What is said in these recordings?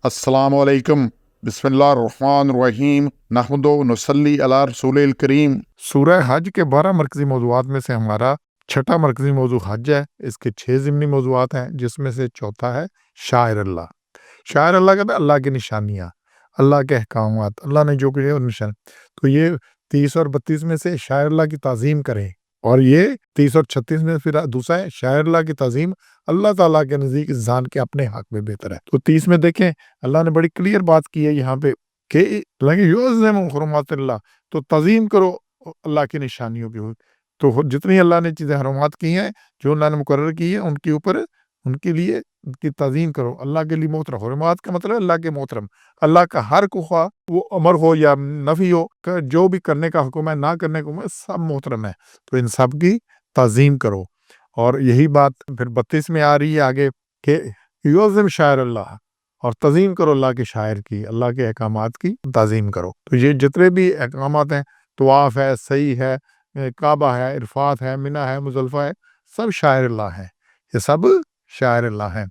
अस्सलामु अलैकुम बिस्मिल्लाहिर्रहमानिर्रहीम नहमदु नसल्ली अला रसूलिल करीम। सूरह हज के 12 मरकज़ी मौज़ूआत में से हमारा छठा मरकज़ी मौज़ू हज है। इसके 6 ज़िमनी मौज़ूआत हैं, जिसमें से चौथा है शायर अल्लाह। शायर अल्लाह कहते हैं अल्लाह की निशानियाँ, अल्लाह के अहकामात, अल्लाह ने जो किए और निशान। तो ये 30 और 32 में से शायर अल्लाह की ताज़ीम करें, और ये 30 और 36 में फिर दूसरा है शायर अल्लाह की ताज़ीम अल्लाह ताला के नज़दीक इंसान के अपने हक में बेहतर है। तो 30 में देखें अल्लाह ने बड़ी क्लियर बात की है यहाँ पे कि युअज़्ज़िमु हुरुमातिल्लाह, तो ताज़ीम करो अल्लाह की निशानियों की। तो जितनी अल्लाह ने चीज़ें हरुमात की हैं, जो अल्लाह ने मुकर्रर की है, उनके ऊपर उनके लिए उनकी ताज़ीम करो। अल्लाह के लिए मोहतरम, हुरुमात का मतलब अल्लाह के मोहतरम, अल्लाह का हर को ख्वाह वो अमर हो या नफ़ी हो, जो भी करने का हुक्म है, ना करने का हुक्म है, सब मोहतरम है। तो इन सब की ताज़ीम करो। और यही बात फिर 32 में आ रही है आगे कि युअज़्ज़िम शायर अल्लाह, और ताज़ीम करो अल्लाह के शायर की, अल्लाह के अहकामात की ताज़ीम करो। तो ये जितने भी अहकामात हैं, तवाफ़ है, सही है, काबा है, इरफात है, मिना है, मुज़दलिफ़ा है, सब शायर अल्लाह हैं। ये सब शायर अल्लाह हैं।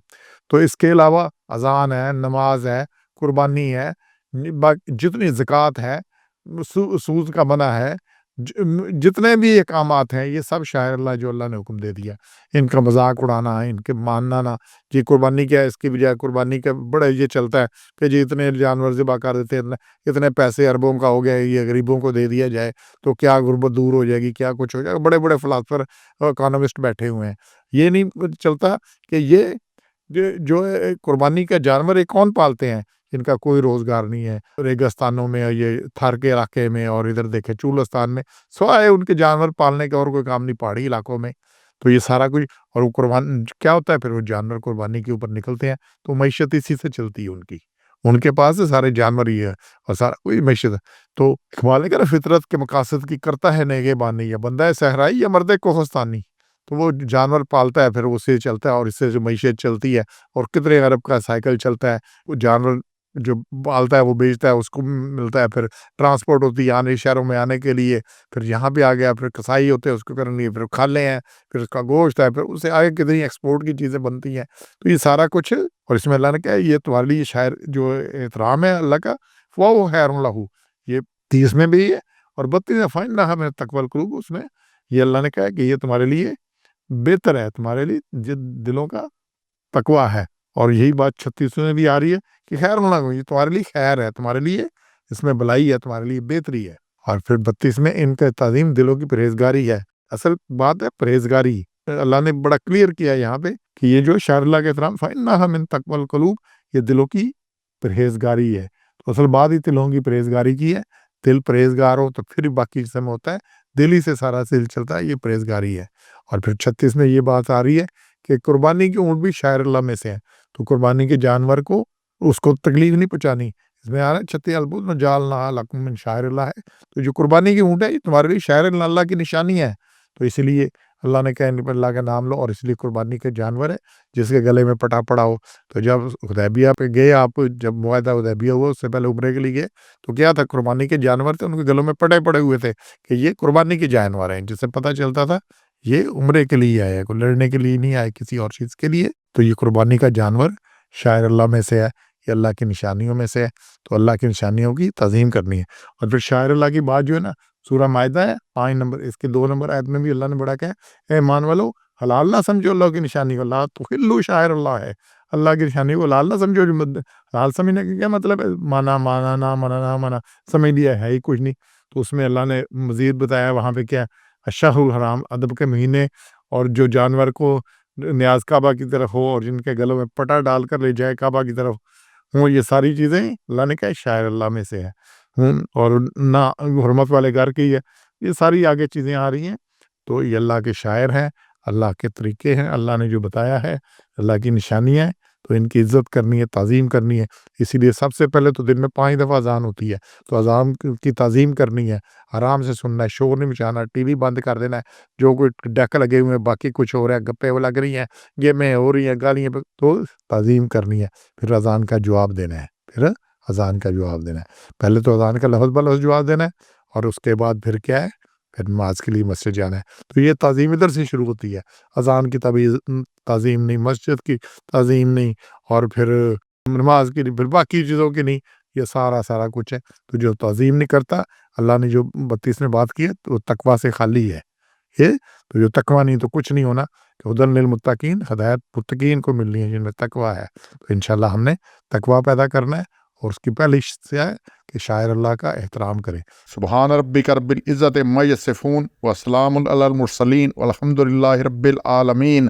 तो इसके अलावा अज़ान है, नमाज है, कुर्बानी है, जितनी ज़कात है, सूद का मना है, जितने भी अहकामात हैं, ये सब शायर अल्लाह जो अल्लाह ने हुक्म दे दिया। इनका मजाक उड़ाना, इनके मानना ना, जी कुर्बानी क्या है, इसकी बजाय कुर्बानी का बड़ा ये चलता है कि जी इतने जानवर ज़िबा कर देते हैं, इतने पैसे अरबों का हो गया, ये गरीबों को दे दिया जाए तो क्या गुर्बत दूर हो जाएगी, क्या कुछ हो जाएगा। बड़े बड़े फिलासफर इकोनॉमिस्ट बैठे हुए हैं। ये नहीं चलता कि ये जो है कुर्बानी का जानवर ये कौन पालते हैं, इनका कोई रोज़गार नहीं है। रेगिस्तानों में, ये थार के इलाके में, और इधर देखें चूलिस्तान में, सिवाय उनके जानवर पालने का और कोई काम नहीं, पहाड़ी इलाकों में। तो ये सारा कुछ, और वो कुर्बान क्या होता है, फिर वो जानवर कुर्बानी के ऊपर निकलते हैं, तो मईशत इसी से चलती है उनकी। उनके पास से सारे जानवर ही है और सारा कोई मईशत है। तो मालिक है ना, फितरत के मकासद की करता है नेगेबानी, या बंदा है सहराई या मर्द कोहस्तानी। तो वो जानवर पालता है, फिर उससे चलता है, और इससे जो मईशत चलती है, और कितने अरब का साइकिल चलता है। वो जानवर जो पालता है वो बेचता है, उसको मिलता है, फिर ट्रांसपोर्ट होती है आने शहरों में आने के लिए, फिर यहाँ पे आ गया, फिर कसाई होते हैं उसको करने के लिए, फिर खाले हैं, फिर उसका गोश्त है, फिर उससे आगे कितनी एक्सपोर्ट की चीज़ें बनती हैं। तो ये सारा कुछ, और इसमें अल्लाह ने कहा ये तुम्हारे लिए शायर जो एहतराम है अल्लाह का, वो खैरुन लहू। ये 30 में भी है, और 32 में फ़इन्नहा मिन तक़वल क़ुलूब, उसमें ये अल्लाह ने कहा कि ये तुम्हारे लिए बेहतर है, तुम्हारे लिए दिलों का तकवा है। और यही बात 36 में भी आ रही है कि खैर ना, ये तुम्हारे लिए खैर है, तुम्हारे लिए इसमें भलाई है, तुम्हारे लिए बेहतरी है। और फिर 32 में इनका ताज़ीम दिलों की परहेजगारी है। असल बात है परहेजगारी। अल्लाह ने बड़ा क्लियर किया है यहाँ पे कि ये जो शायर अल्लाह के एहतराम फ़इन्नहा मिन तक़वल क़ुलूब, ये दिलों की परहेजगारी है। तो असल बात ही दिलों की परहेजगारी की है। दिल परहेजगार हो तो फिर बाकी चीज़ों में होता है, दिल ही से सारा दिल चलता है, ये परहेजगारी है। और फिर 36 में ये बात आ रही है कि कुर्बानी की ऊँट भी शायर अल्लाह में से है। तो कुर्बानी के जानवर को उसको तकलीफ नहीं पहुँचानी। इसमें आ रहा है 36 अलबुत्न जाअलनाहा लकुम मिन शायर अल्लाह है। तो जो कुर्बानी की ऊँट है, ये तुम्हारे लिए शायर अल्लाह की निशानी है। तो इसीलिए अल्लाह ने कहा इन पर अल्लाह का नाम लो, और इसलिए कुर्बानी के जानवर है जिसके गले में पटा पड़ा हो। तो जब हुदैबिया पे गए आप, जब मुआहदा हुदैबिया हुआ, उससे पहले उम्रे के लिए गए, तो क्या था, कुर्बानी के जानवर थे, उनके गलों में पटे पड़े हुए थे कि ये कुर्बानी के जानवर हैं, जिससे पता चलता था ये उम्रे के लिए आया है, कोई लड़ने के लिए नहीं आया, किसी और चीज़ के लिए। तो ये कुर्बानी का जानवर शायर अल्लाह में से है, ये अल्लाह की निशानियों में से है। तो अल्लाह की निशानियों की ताज़ीम करनी है। और फिर शायर अल्लाह की बात जो है ना, सूरह माइदा है 5 नंबर, इसके 2 नंबर आयत में भी अल्लाह ने बड़ा कहा है, ए ईमान वालो, हलाल ना समझो अल्लाह की निशानी को, ला तुहिल्लु शायर अल्लाह है। अल्लाह की निशानी को लाल ना समझो। जो हलाल समझने का क्या मतलब है, माना माना, ना माना ना माना, समझ लिया है ही कुछ नहीं। तो उसमें अल्लाह ने मज़ीद बताया वहाँ पे क्या, अशहुल हराम, अदब के महीने, और जो जानवर को न्याज काबा की तरफ हो, और जिनके गलों में पटा डालकर ले जाए काबा की तरफ हों, ये सारी चीज़ें अल्लाह ने कहा शायर अल्लाह में से है। और ना हुर्मत वाले घर की है। ये सारी आगे चीज़ें आ रही हैं। तो ये अल्लाह के शायर हैं, अल्लाह के तरीके हैं, अल्लाह ने जो बताया है, अल्लाह की निशानियाँ हैं। तो इनकी इज़्ज़त करनी है, ताज़ीम करनी है। इसीलिए सबसे पहले तो दिन में 5 दफ़ा अज़ान होती है, तो अज़ान की ताज़ीम करनी है, आराम से सुनना है, शोर नहीं मचाना, टीवी बंद कर देना है। जो कोई डेक लगे हुए हैं, बाकी कुछ हो रहा है, गप्पे लग रही हैं, गेमें हो रही हैं, गालियाँ तो ताज़ीम करनी है। फिर अज़ान का जवाब देना है, फिर अज़ान का जवाब देना है। पहले तो अज़ान का लफ़्ज़ ब लफ़्ज़ जवाब देना है, और उसके बाद फिर क्या है, फिर नमाज़ के लिए मस्जिद जाना है। तो ये ताज़ीम इधर से शुरू होती है। अज़ान की ताज़ीम नहीं, मस्जिद की ताज़ीम नहीं, और फिर نماز کی نہیں، پھر باقی چیزوں کی نہیں، یہ سارا کچھ ہے۔ تو جو تعظیم نہیں کرتا، اللہ نے جو 32 میں بات کی ہے تو تقوی سے خالی ہے یہ، تو جو تقوی نہیں تو کچھ نہیں ہونا۔ کہ ہدی للمتقین، ہدایت متقین کو ملنی ہے جن میں تقوی ہے۔ تو انشاءاللہ ہم نے تقوی پیدا کرنا ہے، اور اس کی پہلی سے ہے کہ شاعر اللہ کا احترام کریں۔ سبحان ربک رب العزت عما یصفون وسلام علی المرسلین والحمد للہ رب العالمین۔